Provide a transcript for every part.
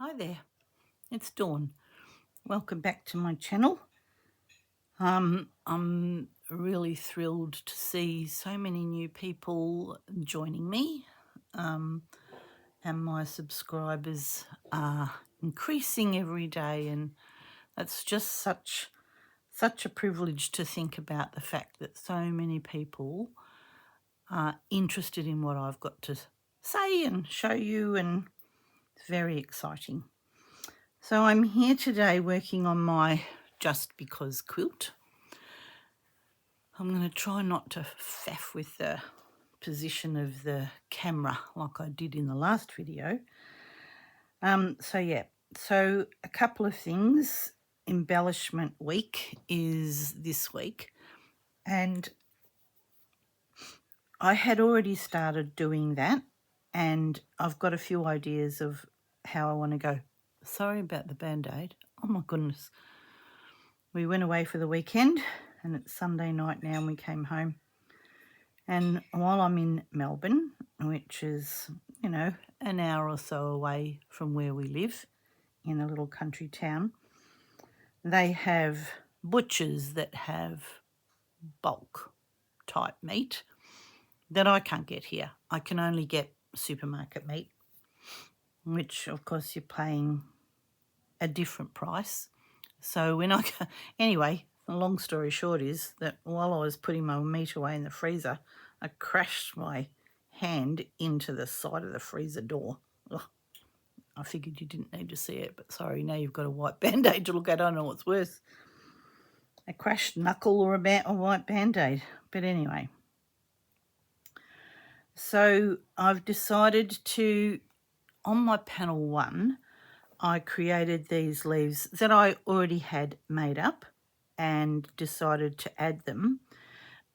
Hi there, it's Dawn. Welcome back to my channel. I'm really thrilled to see so many new people joining me, and my subscribers are increasing every day, and that's just such a privilege to think about the fact that so many people are interested in what I've got to say and show you, and it's very exciting. So I'm here today working on my Just Because quilt. I'm going to try not to faff with the position of the camera like I did in the last video. So a couple of things. Embellishment week is this week, and I had already started doing that, and I've got a few ideas of how I want to go. Sorry about the band-aid. Oh my goodness. We went away for the weekend and it's Sunday night now and we came home. And while I'm in Melbourne, which is, an hour or so away from where we live in a little country town, they have butchers that have bulk type meat that I can't get here. I can only get supermarket meat, which of course you're paying a different price. So when I go, anyway, the long story short is that while I was putting my meat away in the freezer, I crashed my hand into the side of the freezer door. Ugh, I figured you didn't need to see it, but sorry, now you've got a white band-aid to look at. I don't know what's worse, a crashed knuckle or a white band-aid. But anyway, so I've decided to, on my panel 1, I created these leaves that I already had made up and decided to add them,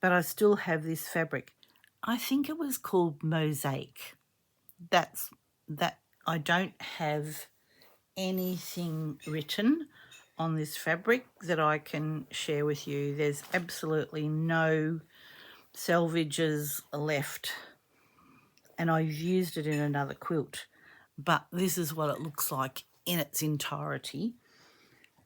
but I still have this fabric. I think it was called mosaic. That I don't have anything written on this fabric that I can share with you. There's absolutely no selvages left, and I've used it in another quilt, but this is what it looks like in its entirety.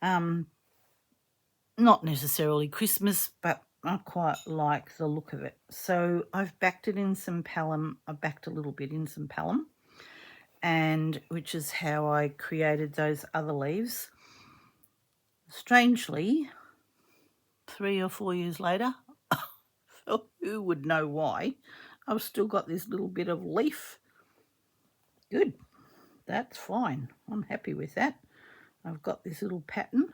Not necessarily Christmas, but I quite like the look of it. So I've backed it in some Palm. I backed a little bit in some Palm, and which is how I created those other leaves. Strangely, 3 or 4 years later, who would know why, I've still got this little bit of leaf. Good, that's fine. I'm happy with that. I've got this little pattern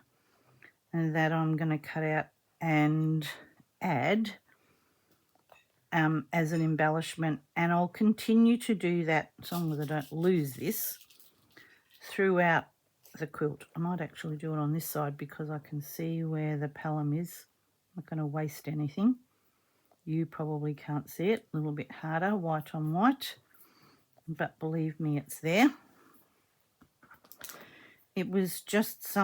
and that I'm going to cut out and add as an embellishment, and I'll continue to do that as long as I don't lose this throughout the quilt. I might actually do it on this side because I can see where the palm is. I'm not going to waste anything. You probably can't see it. A little bit harder, white on white, but believe me, it's there. It was just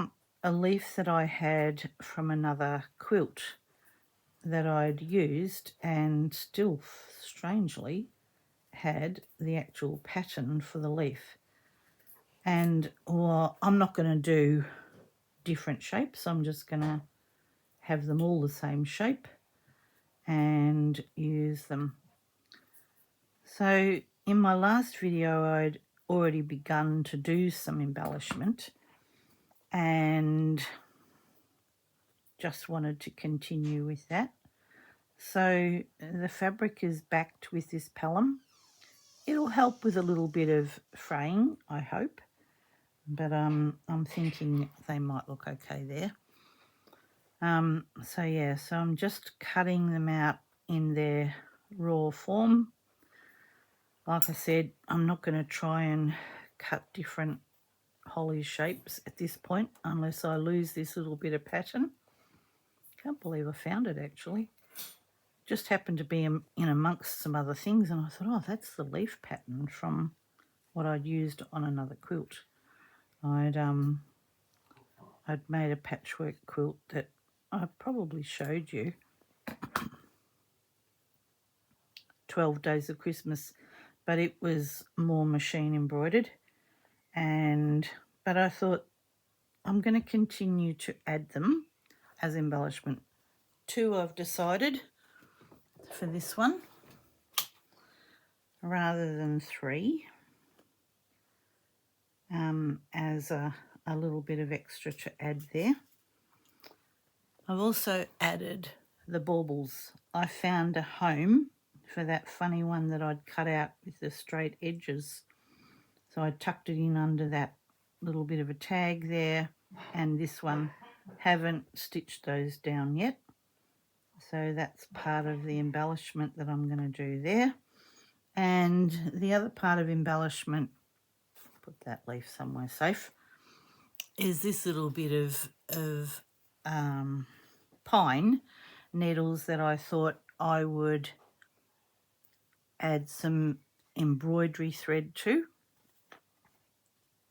a leaf that I had from another quilt that I'd used, and still strangely had the actual pattern for the leaf. And I'm not going to do different shapes. I'm just going to have them all the same shape and use them. So in my last video, I'd already begun to do some embellishment and just wanted to continue with that. So the fabric is backed with this Pelham. It'll help with a little bit of fraying, I hope, but I'm thinking they might look okay there. So I'm just cutting them out in their raw form. Like I said, I'm not going to try and cut different holly shapes at this point unless I lose this little bit of pattern. Can't believe I found it actually. Just happened to be in amongst some other things, and I thought, oh, that's the leaf pattern from what I'd used on another quilt. I'd made a patchwork quilt that I probably showed you, 12 Days of Christmas, but it was more machine embroidered, and but I thought I'm going to continue to add them as embellishment. 2 I've decided for this one rather than 3, as a little bit of extra to add there. I've also added the baubles. I found a home for that funny one that I'd cut out with the straight edges. So I tucked it in under that little bit of a tag there, and this one, haven't stitched those down yet. So that's part of the embellishment that I'm going to do there. And the other part of embellishment, put that leaf somewhere safe, is this little bit of pine needles that I thought I would add some embroidery thread to,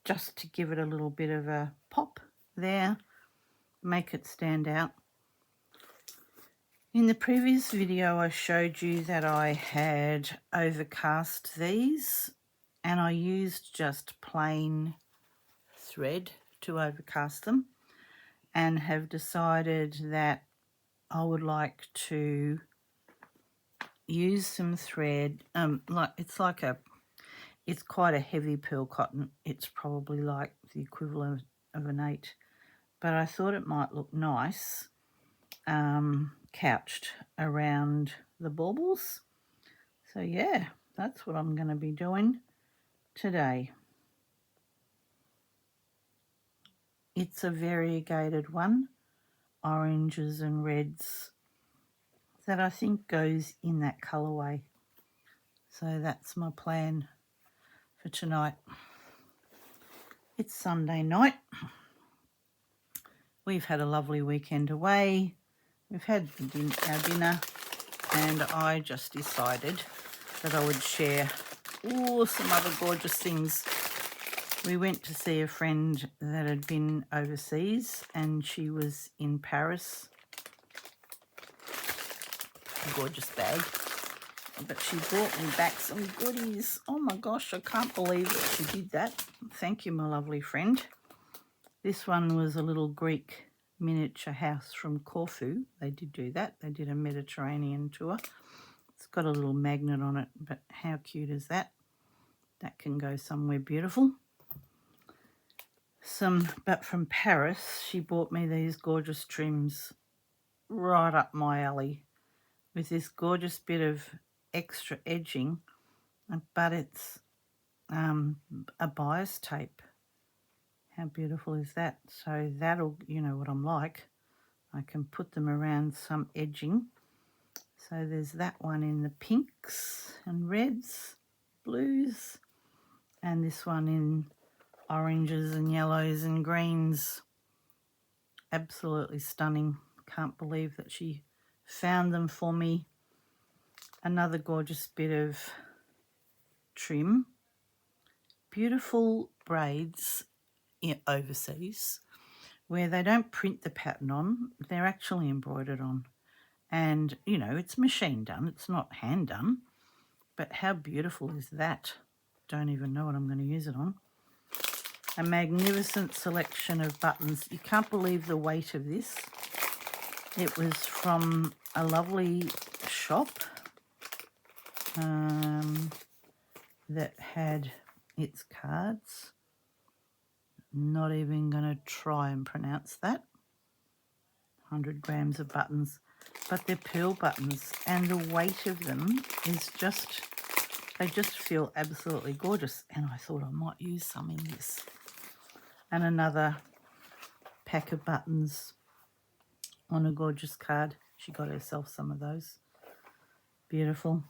just to give it a little bit of a pop there, make it stand out. In the previous video I showed you that I had overcast these, and I used just plain thread to overcast them, and have decided that I would like to use some thread. It's quite a heavy pearl cotton. It's probably like the equivalent of an 8, but I thought it might look nice couched around the baubles. So yeah, that's what I'm going to be doing today. It's a variegated one, oranges and reds, that I think goes in that colourway. So that's my plan for tonight. It's Sunday night. We've had a lovely weekend away. We've had our dinner, and I just decided that I would share some other gorgeous things. We went to see a friend that had been overseas, and she was in Paris. A gorgeous bag. But she brought me back some goodies. Oh my gosh, I can't believe that she did that. Thank you, my lovely friend. This one was a little Greek miniature house from Corfu. They did do that. They did a Mediterranean tour. It's got a little magnet on it, but how cute is that? That can go somewhere beautiful. But from Paris, she bought me these gorgeous trims right up my alley with this gorgeous bit of extra edging, but it's a bias tape. How beautiful is that? So that'll, you know what I'm like. I can put them around some edging. So there's that one in the pinks and reds, blues, and this one in oranges and yellows and greens. Absolutely stunning. Can't believe that she found them for me. Another gorgeous bit of trim. Beautiful braids overseas where they don't print the pattern on, they're actually embroidered on. And, you know, it's machine done, it's not hand done. But how beautiful is that? Don't even know what I'm going to use it on. A magnificent selection of buttons. You can't believe the weight of this. It was from a lovely shop that had its cards. Not even going to try and pronounce that. 100 grams of buttons. But they're pearl buttons, and the weight of them is just, they just feel absolutely gorgeous. And I thought I might use some in this. And another pack of buttons on a gorgeous card. She got herself some of those. Beautiful.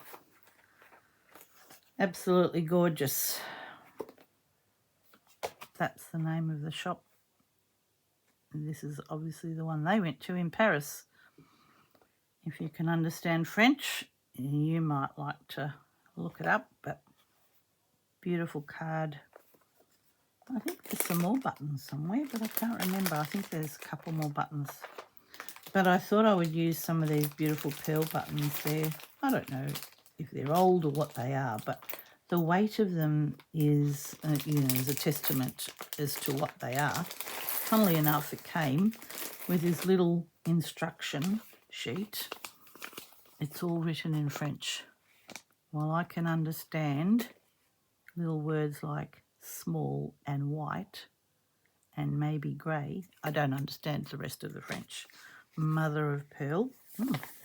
Absolutely gorgeous. That's the name of the shop. And this is obviously the one they went to in Paris. If you can understand French, you might like to look it up, but beautiful card. I think there's some more buttons somewhere, but I can't remember. I think there's a couple more buttons. But I thought I would use some of these beautiful pearl buttons there. I don't know if they're old or what they are, but the weight of them is, is a testament as to what they are. Funnily enough, it came with this little instruction sheet. It's all written in French. While I can understand little words like small and white and maybe grey, I don't understand the rest of the French. Mother of pearl,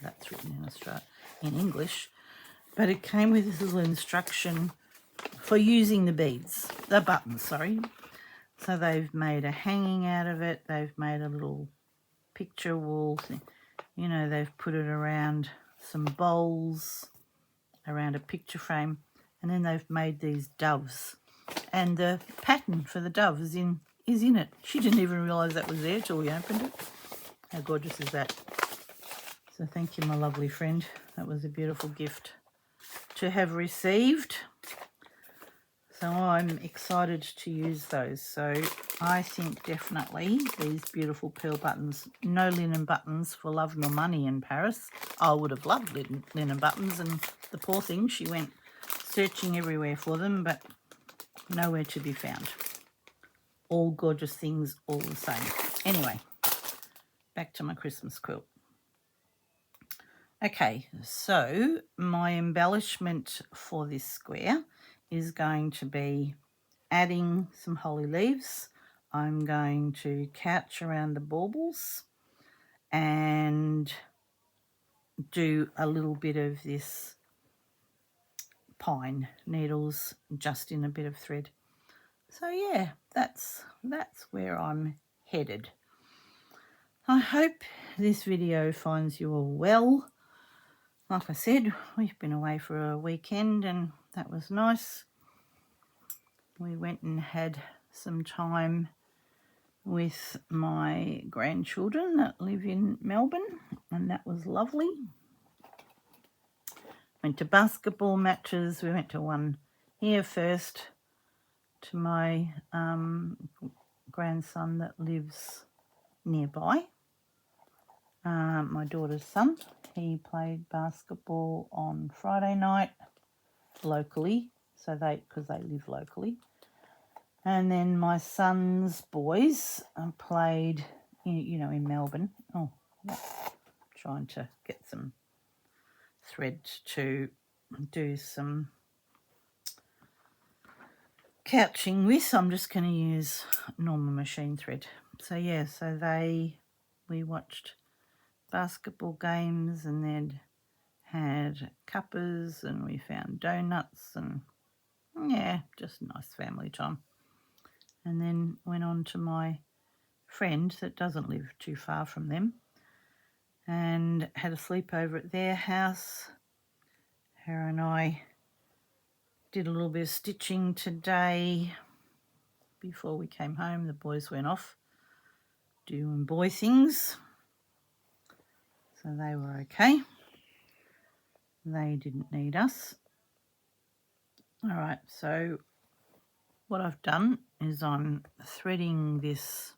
that's written in English, but it came with this little instruction for using the buttons, sorry. So they've made a hanging out of it, they've made a little picture wall thing. They've put it around some bowls, around a picture frame, and then they've made these doves. And the pattern for the dove is in it. She didn't even realise that was there till we opened it. How gorgeous is that? So thank you, my lovely friend. That was a beautiful gift to have received. So I'm excited to use those. So I think definitely these beautiful pearl buttons, no linen buttons for love nor money in Paris. I would have loved linen buttons, and the poor thing, she went searching everywhere for them, but nowhere to be found. All gorgeous things, all the same. Anyway, back to my Christmas quilt. Okay, so my embellishment for this square is going to be adding some holly leaves. I'm going to couch around the baubles and do a little bit of this pine needles just in a bit of thread. So yeah, that's where I'm headed. I hope this video finds you all well. Like I said, we've been away for a weekend and that was nice. We went and had some time with my grandchildren that live in Melbourne, and that was lovely. Went to basketball matches. We went to one here first to my grandson that lives nearby. My daughter's son, he played basketball on Friday night locally, because they live locally. And then my son's boys played, in Melbourne. Oh, yeah. Trying to get some thread to do some couching with. I'm just going to use normal machine thread. So yeah, we watched basketball games and then had cuppers and we found donuts and yeah, just nice family time. And then went on to my friend that doesn't live too far from them and had a sleepover at their house. Her and I did a little bit of stitching today. Before we came home, the boys went off doing boy things. So they were okay. They didn't need us. All right, so what I've done is I'm threading this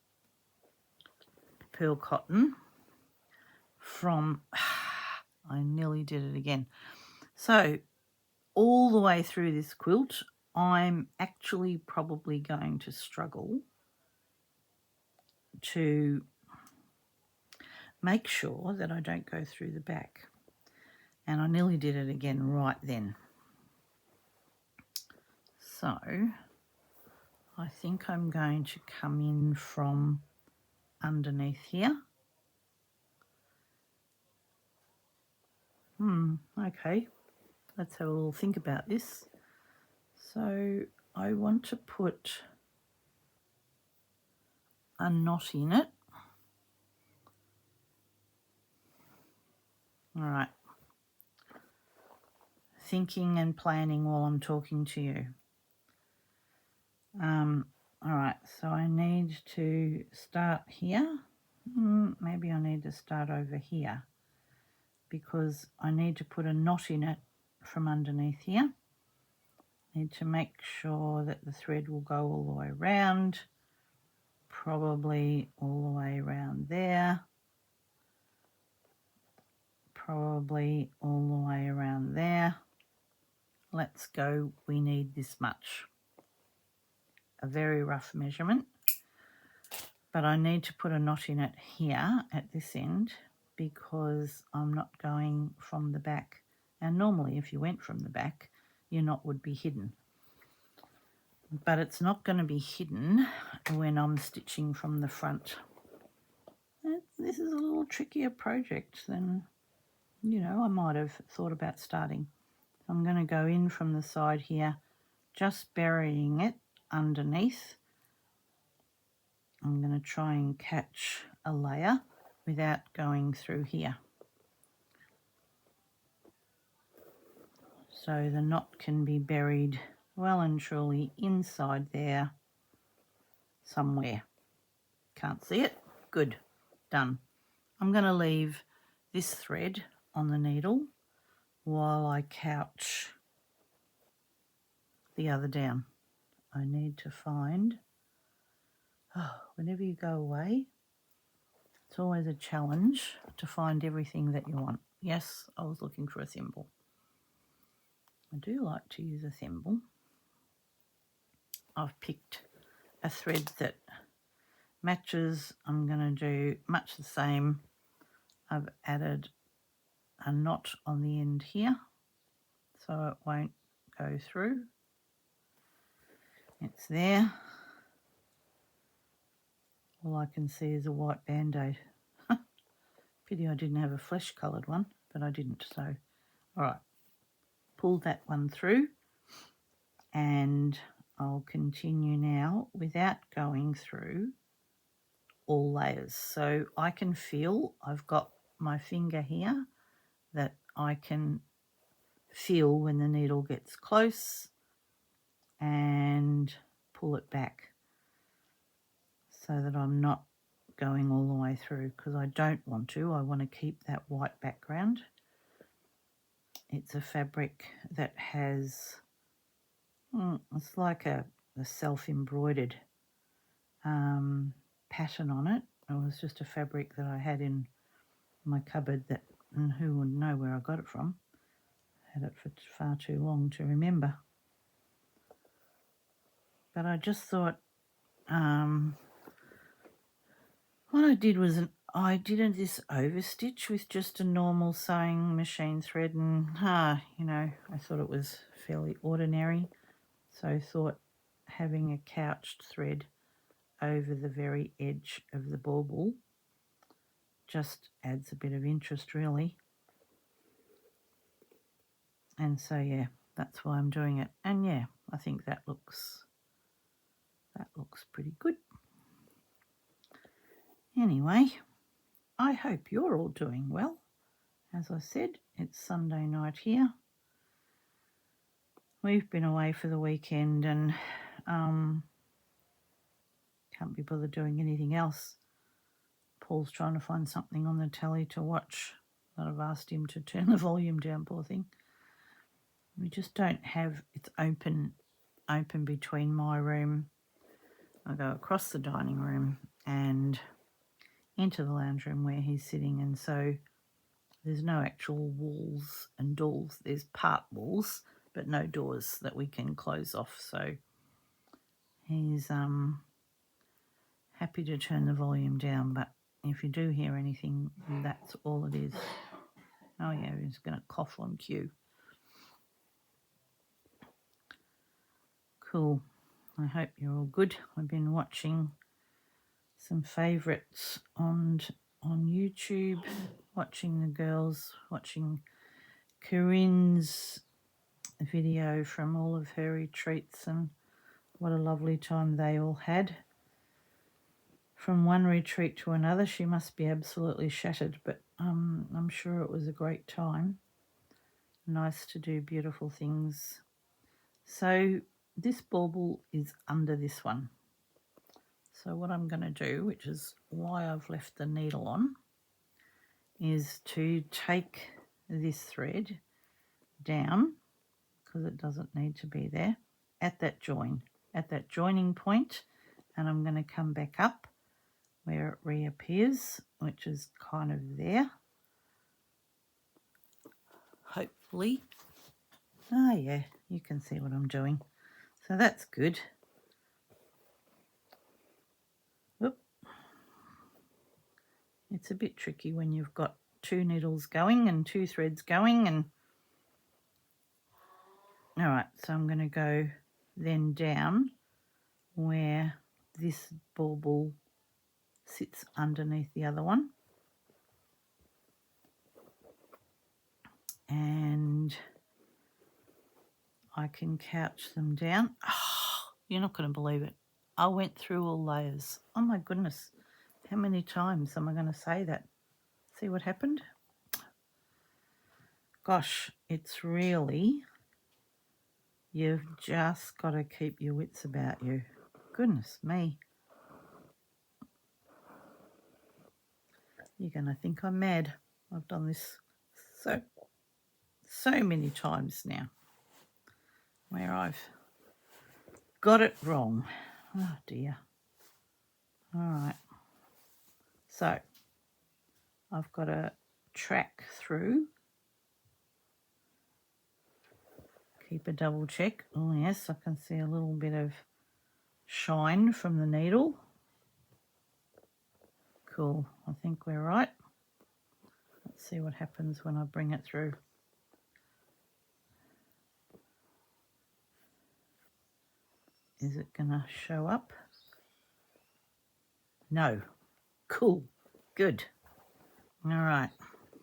pearl cotton from, I nearly did it again. So all the way through this quilt, I'm actually probably going to struggle to make sure that I don't go through the back. And I nearly did it again right then. So I think I'm going to come in from underneath here. Okay, let's have a little think about this. So I want to put a knot in it. All right. Thinking and planning while I'm talking to you. All right, so I need to start here. Maybe I need to start over here because I need to put a knot in it from underneath here. Need to make sure that the thread will go all the way around, probably all the way around there, probably all the way around there. let's go, we need this much. A very rough measurement, but I need to put a knot in it here at this end because I'm not going from the back. And normally if you went from the back, your knot would be hidden. But it's not going to be hidden when I'm stitching from the front. This is a little trickier project than, you know, I might have thought about starting. I'm going to go in from the side here, just burying it underneath. I'm going to try and catch a layer without going through here. So the knot can be buried well and truly inside there somewhere. Can't see it? Good. Done. I'm going to leave this thread on the needle while I couch the other down. I need to find, whenever you go away, it's always a challenge to find everything that you want. Yes, I was looking for a thimble. I do like to use a thimble. I've picked a thread that matches. I'm going to do much the same. I've added a knot on the end here so it won't go through. It's there. All I can see is a white band-aid. Pity I didn't have a flesh coloured one, but I didn't. So, all right, pull that one through and I'll continue now without going through all layers. So I can feel, I've got my finger here that I can feel when the needle gets close and pull it back so that I'm not going all the way through, because I don't want to. I want to keep that white background. It's a fabric that has, it's like a self-embroidered pattern on it. It was just a fabric that I had in my cupboard that, and who would know where I got it from. I had it for far too long to remember. But I just thought, what I did was I did this overstitch with just a normal sewing machine thread, and you know, I thought it was fairly ordinary. So I thought having a couched thread over the very edge of the bauble just adds a bit of interest, really. And so yeah, that's why I'm doing it. And yeah, I think that looks pretty good. Anyway, I hope you're all doing well. As I said, it's Sunday night here. We've been away for the weekend and can't be bothered doing anything else. Paul's trying to find something on the telly to watch that I've asked him to turn the volume down, poor thing. We just don't have, it's open between my room. I go across the dining room and into the lounge room where he's sitting, and so there's no actual walls and doors. There's part walls, but no doors that we can close off. So he's happy to turn the volume down, but if you do hear anything, that's all it is. Oh yeah, he's going to cough on cue. Cool. I hope you're all good. I've been watching some favourites on YouTube, watching the girls, watching Corinne's video from all of her retreats, and what a lovely time they all had. From one retreat to another, she must be absolutely shattered, but I'm sure it was a great time. Nice to do beautiful things. So this bauble is under this one. So what I'm going to do, which is why I've left the needle on, is to take this thread down, because it doesn't need to be there, at that joining point, and I'm going to come back up where it reappears, which is kind of there. Hopefully. Yeah, You can see what I'm doing. So that's good. Whoop. It's a bit tricky when you've got 2 needles going and 2 threads going. And all right, so I'm going to go then down where this bauble sits underneath the other one. And I can couch them down. Oh, you're not going to believe it. I went through all layers. Oh my goodness. How many times am I going to say that? See what happened? Gosh, it's really, you've just got to keep your wits about you. Goodness me. You're going to think I'm mad. I've done this so many times now where I've got it wrong. Oh dear. All right. So I've got to track through. Keep a double check. Oh yes, I can see a little bit of shine from the needle. Cool. I think we're right. Let's see what happens when I bring it through. Is it going to show up? No. Cool. Good. All right.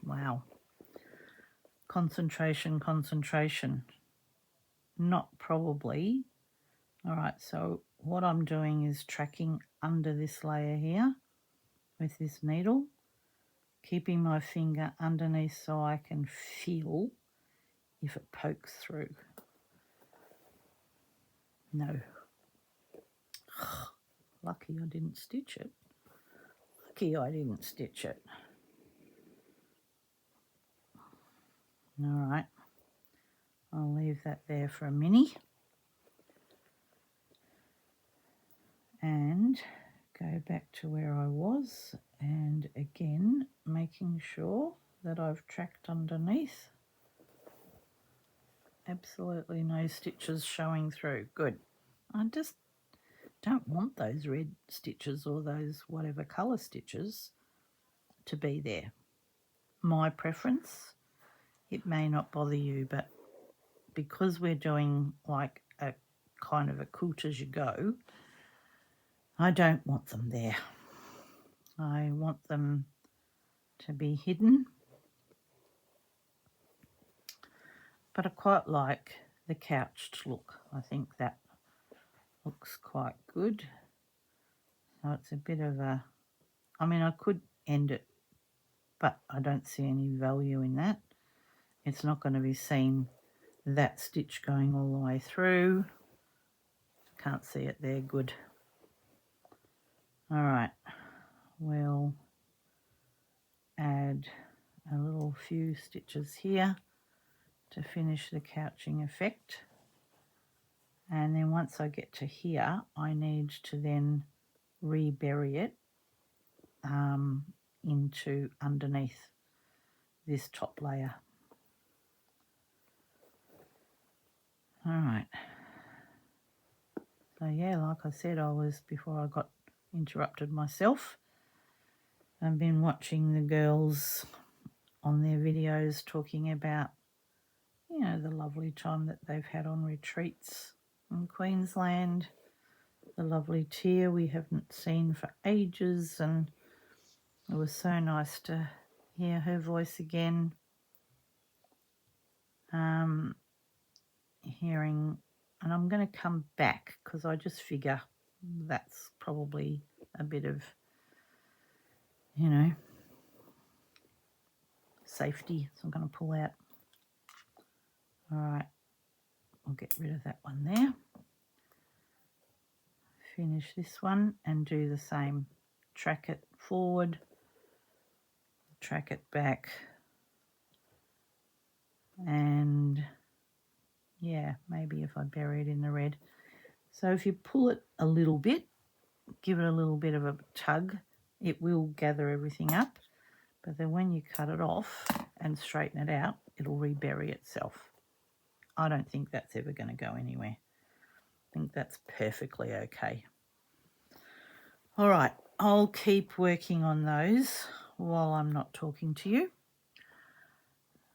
Wow. Concentration, concentration. Not probably. All right, so what I'm doing is tracking under this layer here with this needle, keeping my finger underneath so I can feel if it pokes through. No. Lucky I didn't stitch it. Lucky I didn't stitch it. All right. I'll leave that there for a minute and go back to where I was, and again making sure that I've tracked underneath. Absolutely no stitches showing through. Good. I just don't want those red stitches or those whatever colour stitches to be there. My preference. It may not bother you, but because we're doing like a kind of a quilt as you go, I don't want them there. I want them to be hidden. But I quite like the couched look. I think that looks quite good. So it's a bit of a, I mean, I could end it, but I don't see any value in that. It's not going to be seen, that stitch going all the way through. Can't see it there, good. All right, we'll add a little few stitches here to finish the couching effect. And then once I get to here, I need to then rebury it into underneath this top layer. All right. So yeah, like I said, before I got interrupted myself, I've been watching the girls on their videos talking about, you know, the lovely time that they've had on retreats in Queensland, the lovely Tia we haven't seen for ages, and it was so nice to hear her voice again. Hearing, and I'm going to come back because I just figure that's probably a bit of, you know, safety. So I'm going to pull out. All right, I'll get rid of that one there. Finish this one and do the same. Track it forward, track it back, and yeah, maybe if I bury it in the red. So if you pull it a little bit, give it a little bit of a tug, it will gather everything up. But then when you cut it off and straighten it out, it'll rebury itself. I don't think that's ever going to go anywhere. I think that's perfectly okay. All right, I'll keep working on those while I'm not talking to you.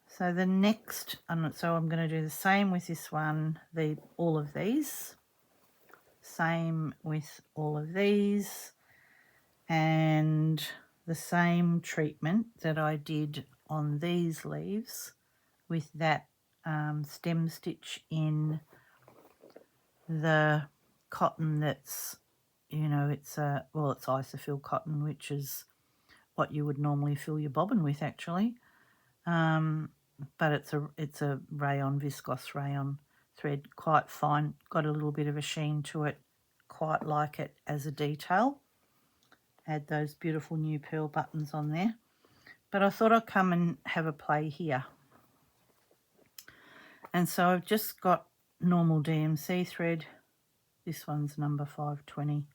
So the next, so I'm going to do the same with this one, all of these. Same with all of these. And the same treatment that I did on these leaves with that stem stitch in the cotton that's, you know, it's isofill cotton, which is what you would normally fill your bobbin with, actually. But it's a rayon, viscose rayon thread, quite fine, got a little bit of a sheen to it, quite like it as a detail. Add those beautiful new pearl buttons on there. But I thought I'd come and have a play here. And so I've just got normal DMC thread. This one's number 520.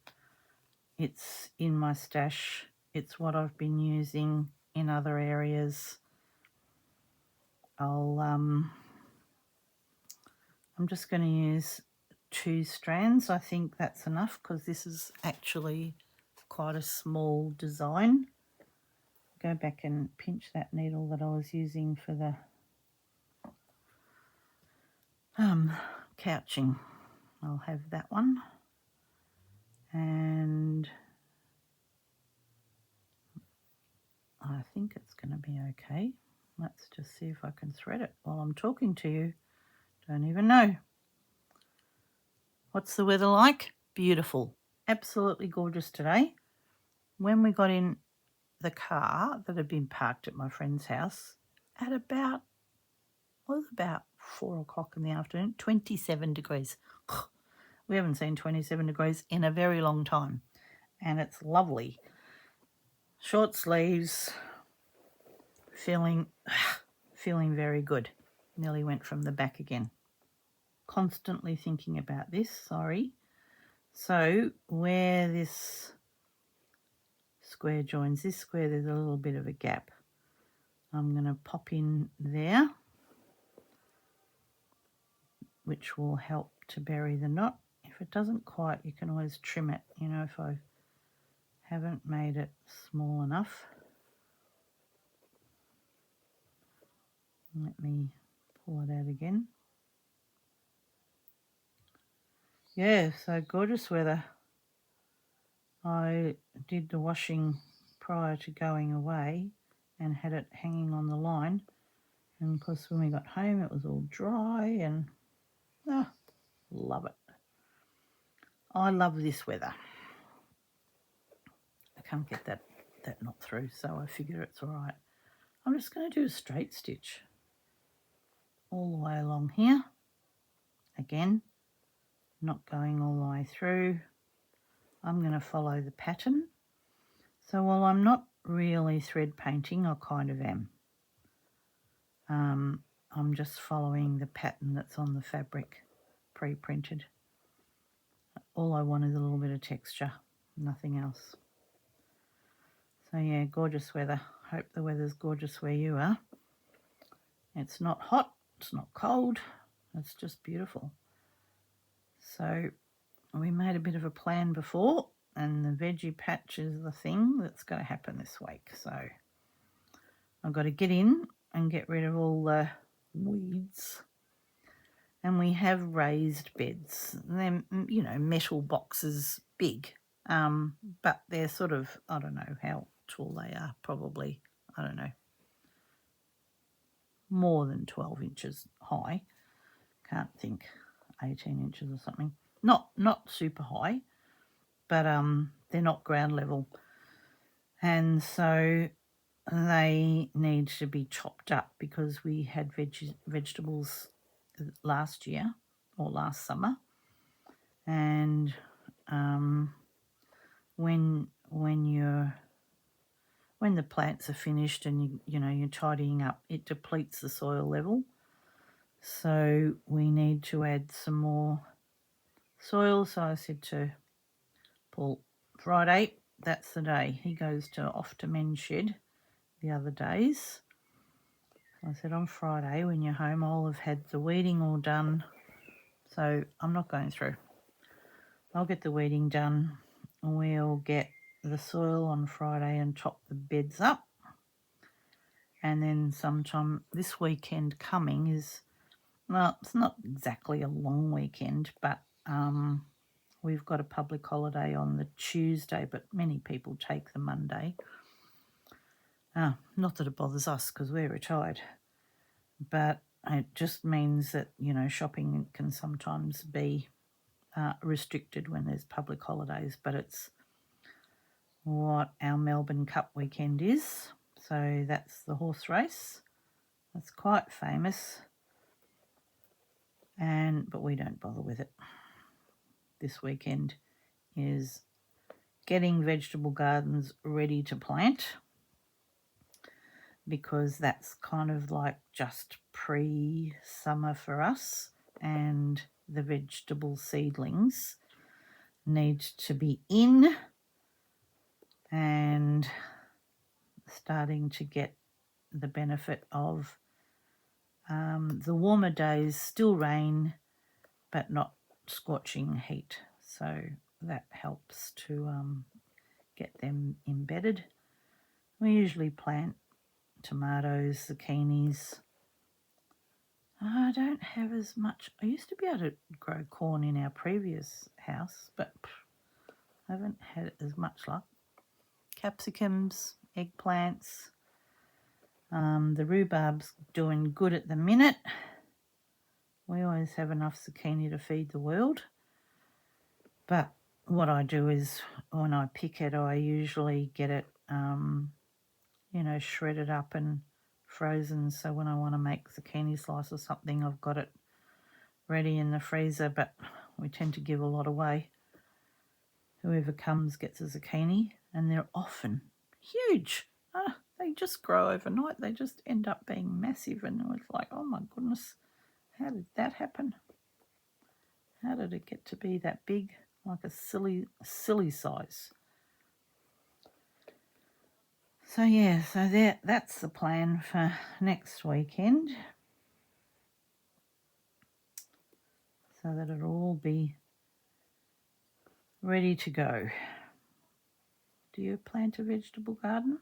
It's in my stash. It's what I've been using in other areas. I'm just going to use 2 strands. I think that's enough because this is actually quite a small design. Go back and pinch that needle that I was using for the couching. I'll have that one. And I think it's going to be okay. Let's just see if I can thread it while I'm talking to you. Don't even know. What's the weather like? Beautiful. Absolutely gorgeous today. When we got in the car that had been parked at my friend's house at about 4 o'clock in the afternoon, 27 degrees. We haven't seen 27 degrees in a very long time, and it's lovely. Short sleeves, feeling very good. Nearly went from the back again. Constantly thinking about this, sorry. So where this square joins this square, there's a little bit of a gap. I'm going to pop in there, which will help to bury the knot. If it doesn't quite, you can always trim it, you know, if I haven't made it small enough. Let me pull it out again. Yeah, so gorgeous weather. I did the washing prior to going away and had it hanging on the line. And of course when we got home it was all dry and love it. I love this weather. I can't get that knot through, so I figure it's all right. I'm just going to do a straight stitch all the way along here. Again, not going all the way through. I'm going to follow the pattern. So while I'm not really thread painting, I kind of am. I'm just following the pattern that's on the fabric, pre-printed. All I want is a little bit of texture, nothing else. So yeah, gorgeous weather. Hope the weather's gorgeous where you are. It's not hot, it's not cold, it's just beautiful. So we made a bit of a plan before, and the veggie patch is the thing that's going to happen this week. So I've got to get in and get rid of all the weeds. And we have raised beds. They're, you know, metal boxes big, but they're sort of, I don't know how tall they are, probably, I don't know, more than 12 inches high. Can't think, 18 inches or something. Not super high, but they're not ground level. And so they need to be chopped up because we had vegetables last year or last summer, and when the plants are finished and you're tidying up, it depletes the soil level. So we need to add some more soil. So I said to Paul, Friday, that's the day. He goes off to men's shed the other days. I said on Friday when you're home I'll have had the weeding all done, so I'm not going through. I'll get the weeding done. We'll get the soil on Friday and top the beds up. And then sometime this weekend coming is, well, it's not exactly a long weekend, but we've got a public holiday on the Tuesday, but many people take the Monday. Not that it bothers us because we're retired, but it just means that, you know, shopping can sometimes be restricted when there's public holidays, but it's what our Melbourne Cup weekend is. So that's the horse race. That's quite famous, but we don't bother with it. This weekend is getting vegetable gardens ready to plant, because that's kind of like just pre-summer for us, and the vegetable seedlings need to be in and starting to get the benefit of the warmer days, still rain, but not scorching heat. So that helps to get them embedded. We usually plant tomatoes, zucchinis. I don't have as much. I used to be able to grow corn in our previous house, but I haven't had as much luck. Capsicums, eggplants. The rhubarb's doing good at the minute. We always have enough zucchini to feed the world. But what I do is when I pick it, I usually get it, shredded up and frozen. So when I want to make zucchini slice or something, I've got it ready in the freezer. But we tend to give a lot away. Whoever comes gets a zucchini, and they're often huge. They just grow overnight. They just end up being massive, and it's like, oh my goodness, how did that happen? How did it get to be that big? Like a silly size. So yeah, that's the plan for next weekend, so that it'll all be ready to go. Do you plant a vegetable garden?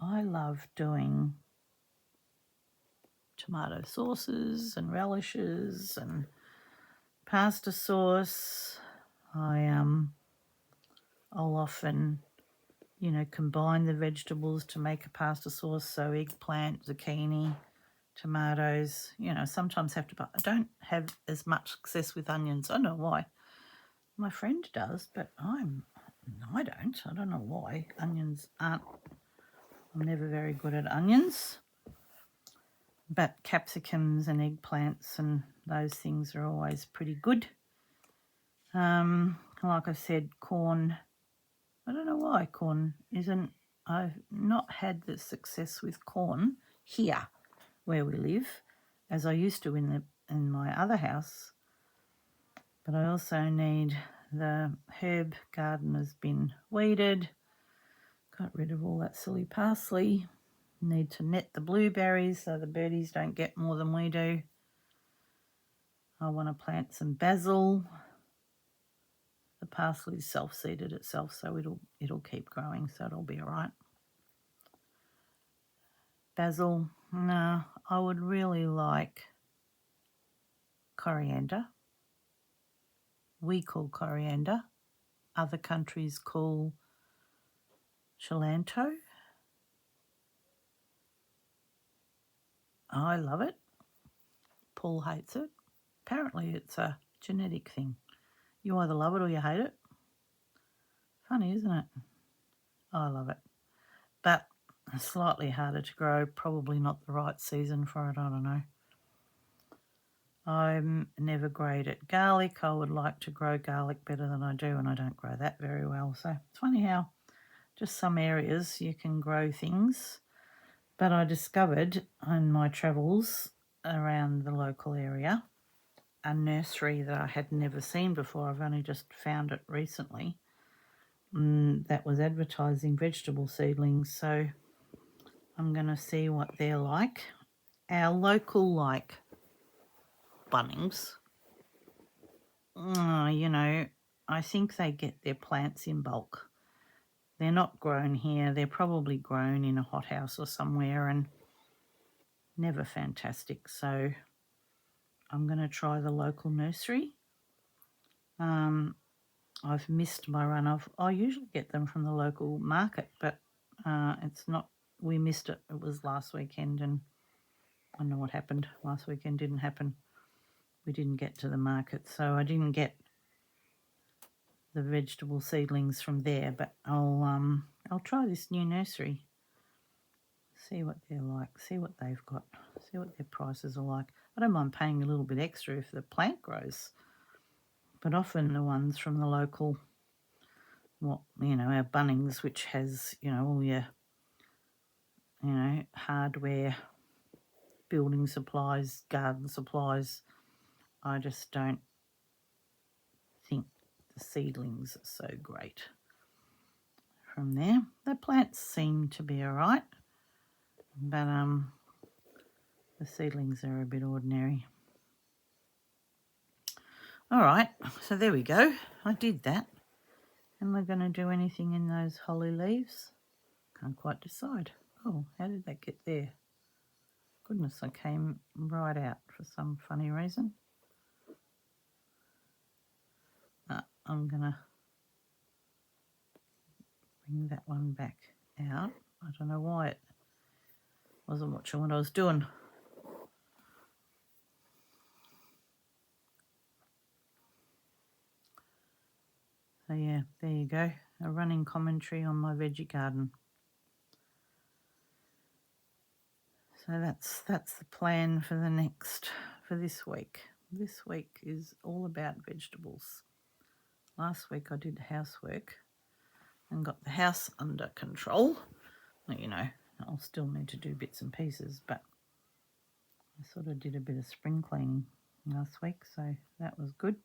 I love doing tomato sauces and relishes and pasta sauce. I'll often, combine the vegetables to make a pasta sauce. So eggplant, zucchini, tomatoes. Sometimes have to. But I don't have as much success with onions. I don't know why. My friend does, but I don't. I don't know why. Onions aren't. I'm never very good at onions. But capsicums and eggplants and those things are always pretty good. Like I said, corn. I don't know why corn isn't. I've not had the success with corn here where we live as I used to in my other house. But I also need the herb garden has been weeded. Got rid of all that silly parsley. Need to net the blueberries so the birdies don't get more than we do. I want to plant some basil. The parsley's self-seeded itself, so it'll keep growing, so it'll be all right. Basil, no, I would really like coriander. We call coriander. Other countries call cilantro. I love it. Paul hates it. Apparently it's a genetic thing. You either love it or you hate it. Funny, isn't it? I love it. But slightly harder to grow, probably not the right season for it, I don't know. I'm never great at garlic. I would like to grow garlic better than I do, and I don't grow that very well. So it's funny how just some areas you can grow things. But I discovered in my travels around the local area a nursery that I had never seen before. I've only just found it recently. That was advertising vegetable seedlings. So I'm going to see what they're like. Our local, like, Bunnings, you know, I think they get their plants in bulk. They're not grown here. They're probably grown in a hothouse or somewhere and never fantastic. So I'm going to try the local nursery. I've missed my run-off. I usually get them from the local market, but it's not. We missed it. It was last weekend, and I don't know what happened. Last weekend didn't happen. We didn't get to the market, so I didn't get the vegetable seedlings from there. But I'll try this new nursery. See what they're like. See what they've got. See what their prices are like. I don't mind paying a little bit extra if the plant grows, but often the ones from the local, our Bunnings, which has, all your, hardware, building supplies, garden supplies, I just don't think the seedlings are so great from there. The plants seem to be all right, but the seedlings are a bit ordinary. All right, so there we go. I did that. Am I going to do anything in those holly leaves? Can't quite decide. Oh, how did that get there? Goodness, I came right out for some funny reason. I'm going to bring that one back out. I don't know why it wasn't watching what I was doing. So yeah, there you go. A running commentary on my veggie garden. So that's the plan for this week. This week is all about vegetables. Last week I did housework and got the house under control. I'll still need to do bits and pieces, but I sort of did a bit of spring cleaning last week, so that was good.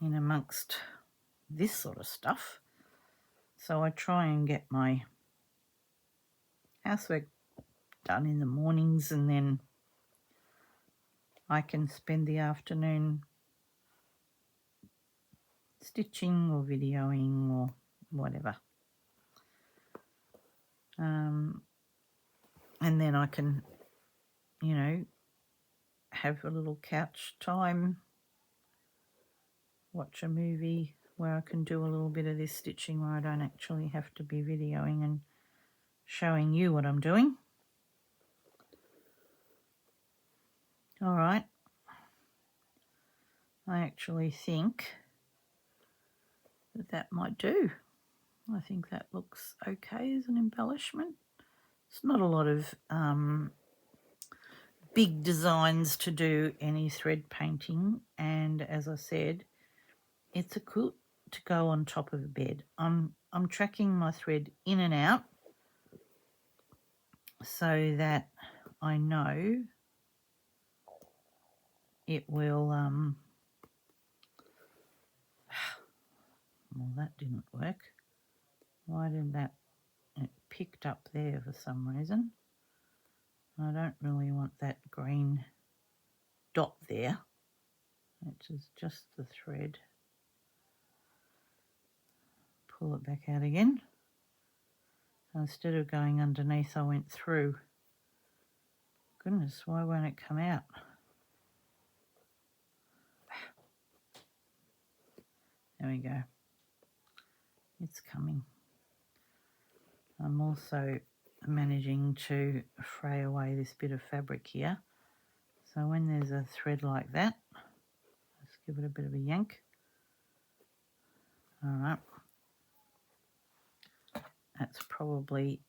In amongst this sort of stuff, so I try and get my housework done in the mornings, and then I can spend the afternoon stitching or videoing or whatever. And then I can, have a little couch time, watch a movie where I can do a little bit of this stitching where I don't actually have to be videoing and showing you what I'm doing. All right. I actually think that might do. I think that looks okay as an embellishment. It's not a lot of big designs to do any thread painting, and as I said, it's a quilt to go on top of a bed. I'm tracking my thread in and out so that I know it will well, that didn't work. Why did that? It picked up there for some reason. I don't really want that green dot there, which is just the thread. Pull it back out again. So instead of going underneath, I went through. Goodness, why won't it come out? There we go. It's coming. I'm also managing to fray away this bit of fabric here. So when there's a thread like that, let's give it a bit of a yank. All right. That's probably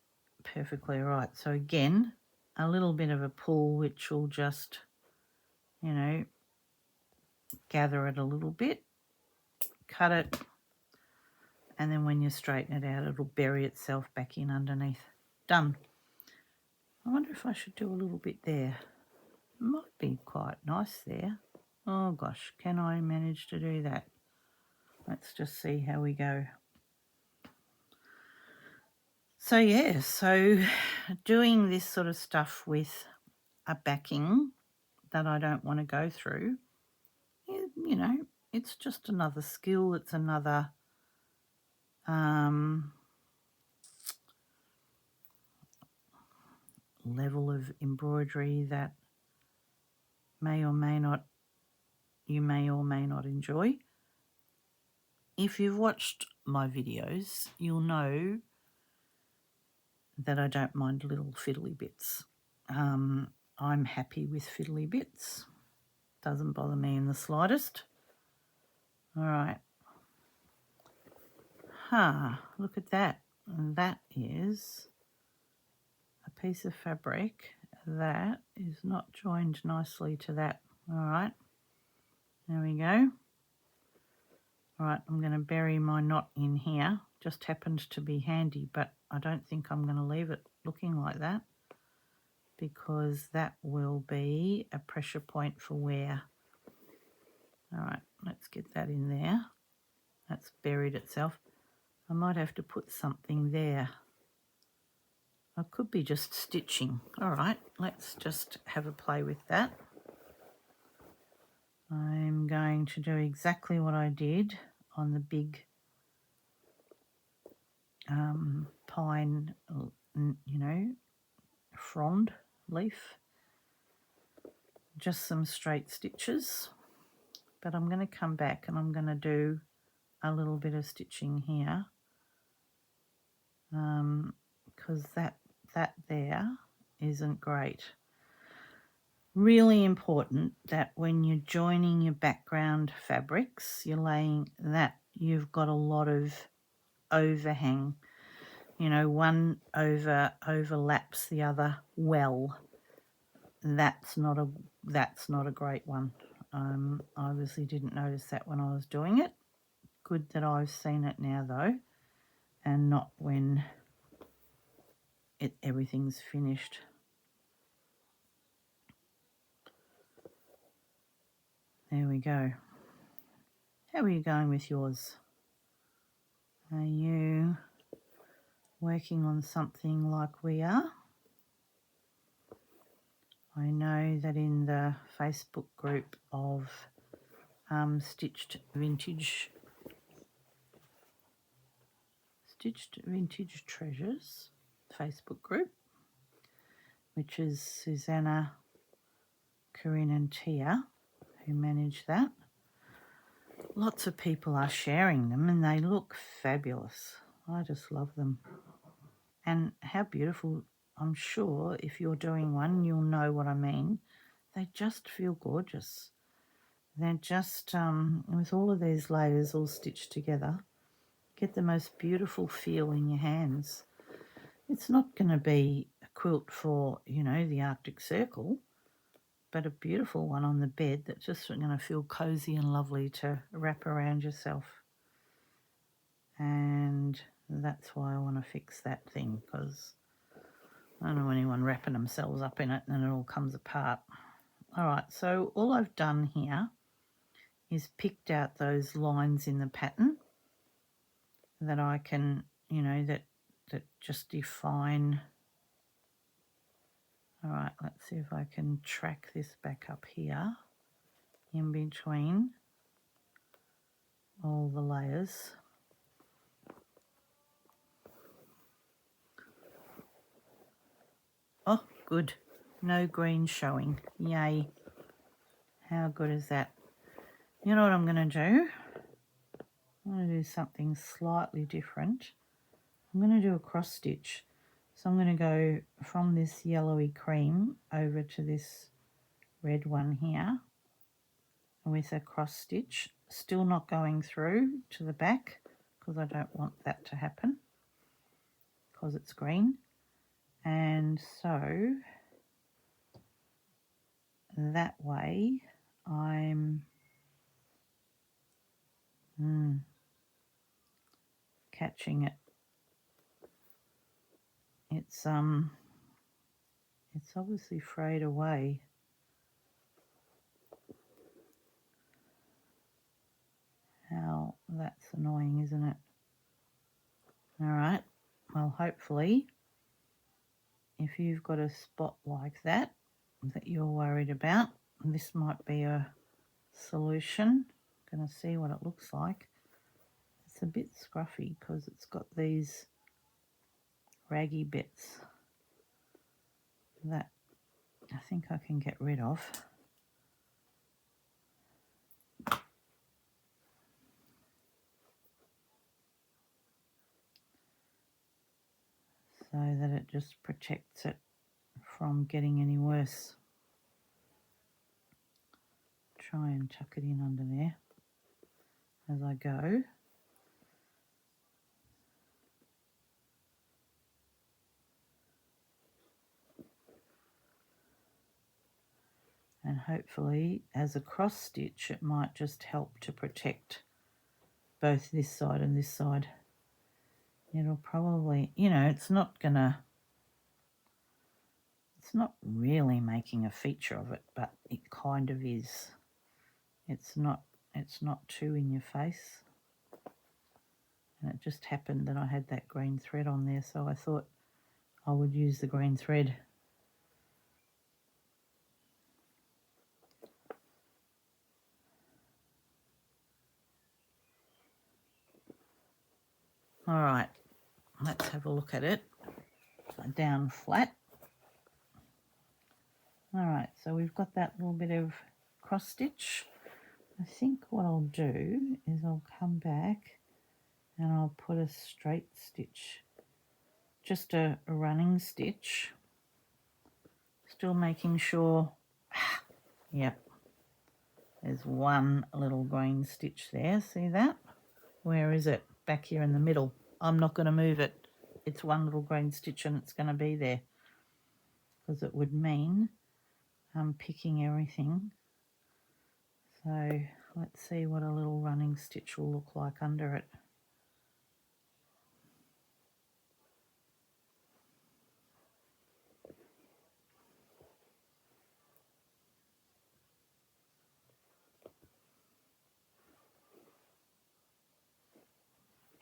perfectly right. So again, a little bit of a pull, which will just, gather it a little bit, cut it, and then when you straighten it out, it'll bury itself back in underneath. Done. I wonder if I should do a little bit there. Might be quite nice there. Oh gosh, can I manage to do that? Let's just see how we go. So yeah, so doing this sort of stuff with a backing that I don't want to go through, you know, it's just another skill. It's another level of embroidery that may or may not, you may or may not enjoy. If you've watched my videos, you'll know that I don't mind little fiddly bits. I'm happy with fiddly bits. Doesn't bother me in the slightest. All right. Look at that. And that is a piece of fabric that is not joined nicely to that. All right. There we go. All right, I'm going to bury my knot in here. Just happened to be handy, but I don't think I'm going to leave it looking like that because that will be a pressure point for wear. All right, let's get that in there. That's buried itself. I might have to put something there. I could be just stitching. All right, let's just have a play with that. I'm going to do exactly what I did on the big pine, you know, frond leaf. Just some straight stitches, but I'm going to come back and I'm going to do a little bit of stitching here because that there isn't great. Really important that when you're joining your background fabrics, you're laying that you've got a lot of overhang. You know, one overlaps the other well. That's not a great one. I obviously didn't notice that when I was doing it. Good that I've seen it now though, and not when everything's finished. There we go. How are you going with yours? Are you working on something like we are? I know that in the Facebook group of Stitched Vintage Treasures Facebook group, which is Susanna, Corinne and Tia who manage that. Lots of people are sharing them and they look fabulous. I just love them. And how beautiful. I'm sure if you're doing one, you'll know what I mean. They just feel gorgeous. They're just, with all of these layers all stitched together, get the most beautiful feel in your hands. It's not going to be a quilt for, you know, the Arctic Circle, but a beautiful one on the bed that's just going to feel cozy and lovely to wrap around yourself. And that's why I want to fix that thing, because I don't know anyone wrapping themselves up in it and then it all comes apart. All right, so all I've done here is picked out those lines in the pattern that I can, you know, that just define. All right, let's see if I can track this back up here in between all the layers. Oh, good. No green showing. Yay. How good is that? You know what I'm going to do? I'm going to do something slightly different. I'm going to do a cross stitch. So I'm going to go from this yellowy cream over to this red one here with a cross stitch. Still not going through to the back because I don't want that to happen because it's green. And so that way I'm catching it. It's obviously frayed away. How that's annoying, isn't it? All right, well, hopefully, if you've got a spot like that you're worried about, this might be a solution. I'm going to see what it looks like. It's a bit scruffy because it's got these raggy bits that I think I can get rid of. So that it just protects it from getting any worse. Try and tuck it in under there as I go. And hopefully as a cross stitch it might just help to protect both this side and this side. It'll probably, you know, it's not really making a feature of it, but it kind of is. It's not too in your face. And it just happened that I had that green thread on there, so I thought I would use the green thread. All right, let's have a look at it. Down flat. All right, so we've got that little bit of cross stitch. I think what I'll do is I'll come back and I'll put a straight stitch, just a running stitch, still making sure, yep, there's one little green stitch there, see that? Where is it? Back here in the middle. I'm not going to move it. It's one little green stitch and it's going to be there because it would mean I'm picking everything. So let's see what a little running stitch will look like under it.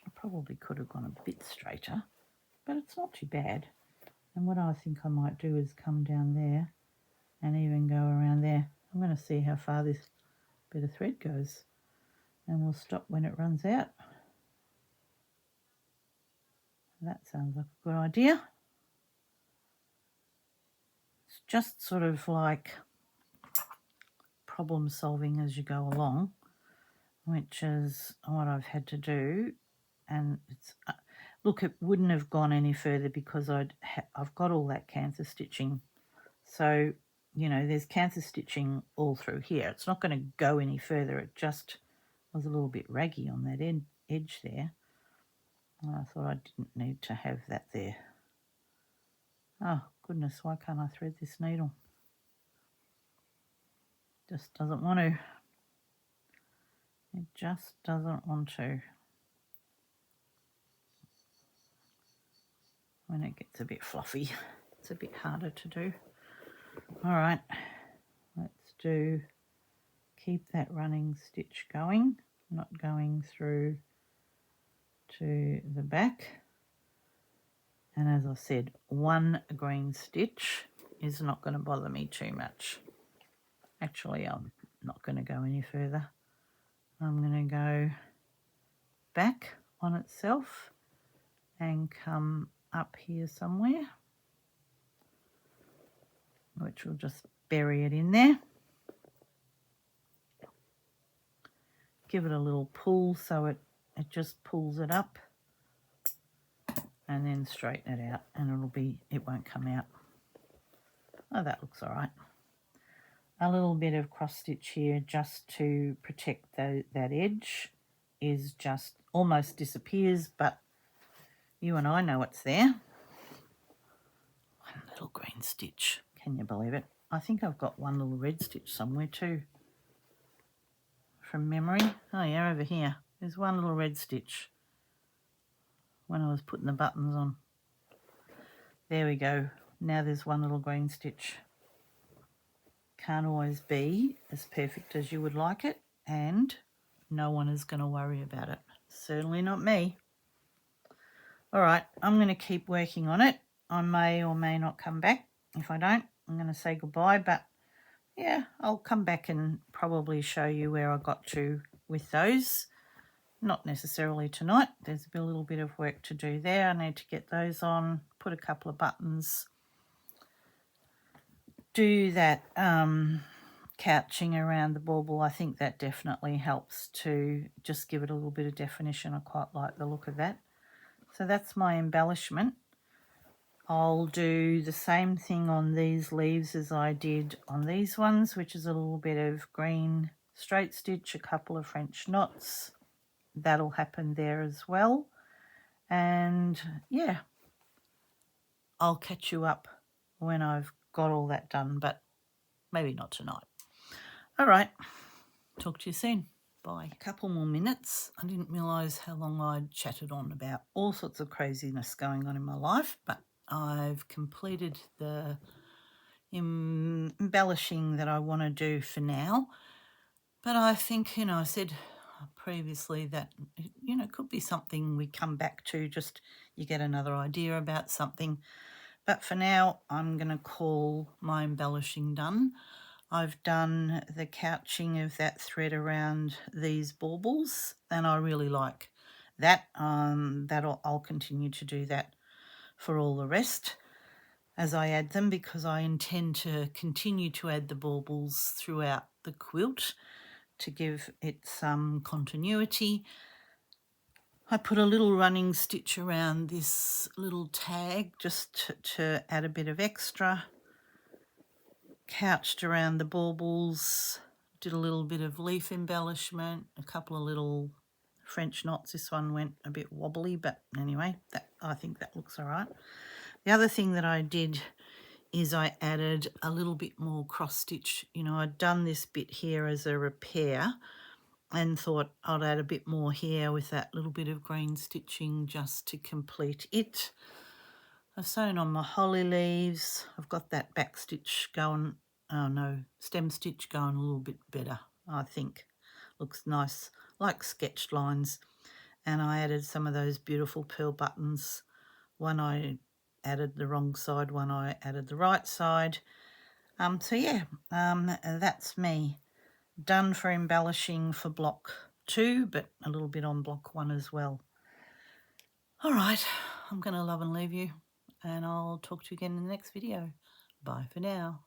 I probably could have gone a bit straighter, but it's not too bad. And what I think I might do is come down there and even go around there. I'm going to see how far this bit of thread goes and we'll stop when it runs out. That sounds like a good idea. It's just sort of like problem solving as you go along, which is what I've had to do. And it's look, it wouldn't have gone any further because I've got all that cancer stitching. So, you know, there's cancer stitching all through here. It's not going to go any further. It just was a little bit raggy on that edge there. And I thought I didn't need to have that there. Oh, goodness, why can't I thread this needle? Just doesn't want to. It just doesn't want to. When it gets a bit fluffy, it's a bit harder to do. All right, let's keep that running stitch going, not going through to the back. And as I said, one green stitch is not going to bother me too much. Actually, I'm not going to go any further. I'm going to go back on itself and come up here somewhere, which will just bury it in there. Give it a little pull so it just pulls it up, and then straighten it out and it won't come out. Oh, that looks all right. A little bit of cross stitch here just to protect that edge is just almost disappears, but you and I know it's there. One little green stitch. Can you believe it? I think I've got one little red stitch somewhere too. From memory. Oh yeah, over here. There's one little red stitch when I was putting the buttons on. There we go. Now there's one little green stitch. Can't always be as perfect as you would like it, and no one is going to worry about it. Certainly not me. All right, I'm going to keep working on it. I may or may not come back. If I don't, I'm going to say goodbye, but yeah, I'll come back and probably show you where I got to with those. Not necessarily tonight. There's a little bit of work to do there. I need to get those on, put a couple of buttons, do that couching around the bauble. I think that definitely helps to just give it a little bit of definition. I quite like the look of that. So that's my embellishment. I'll do the same thing on these leaves as I did on these ones, which is a little bit of green straight stitch, a couple of French knots. That'll happen there as well. And yeah, I'll catch you up when I've got all that done, but maybe not tonight. All right, talk to you soon. Bye. A couple more minutes. I didn't realise how long I'd chatted on about all sorts of craziness going on in my life, but I've completed the embellishing that I want to do for now. But I think, I said previously that, it could be something we come back to, just you get another idea about something. But for now, I'm going to call my embellishing done. I've done the couching of that thread around these baubles, and I really like that. I'll continue to do that for all the rest as I add them, because I intend to continue to add the baubles throughout the quilt to give it some continuity. I put a little running stitch around this little tag just to add a bit of extra. Couched around the baubles, did a little bit of leaf embellishment, a couple of little French knots. This one went a bit wobbly, but anyway, I think that looks all right. The other thing that I did is I added a little bit more cross stitch. I'd done this bit here as a repair and thought I'd add a bit more here with that little bit of green stitching just to complete it. I've sewn on my holly leaves. I've got that back stitch going, stem stitch going a little bit better, I think. Looks nice, like sketched lines. And I added some of those beautiful pearl buttons. One I added the wrong side, one I added the right side. So yeah, that's me. Done for embellishing for block 2, but a little bit on block 1 as well. All right, I'm going to love and leave you, and I'll talk to you again in the next video. Bye for now.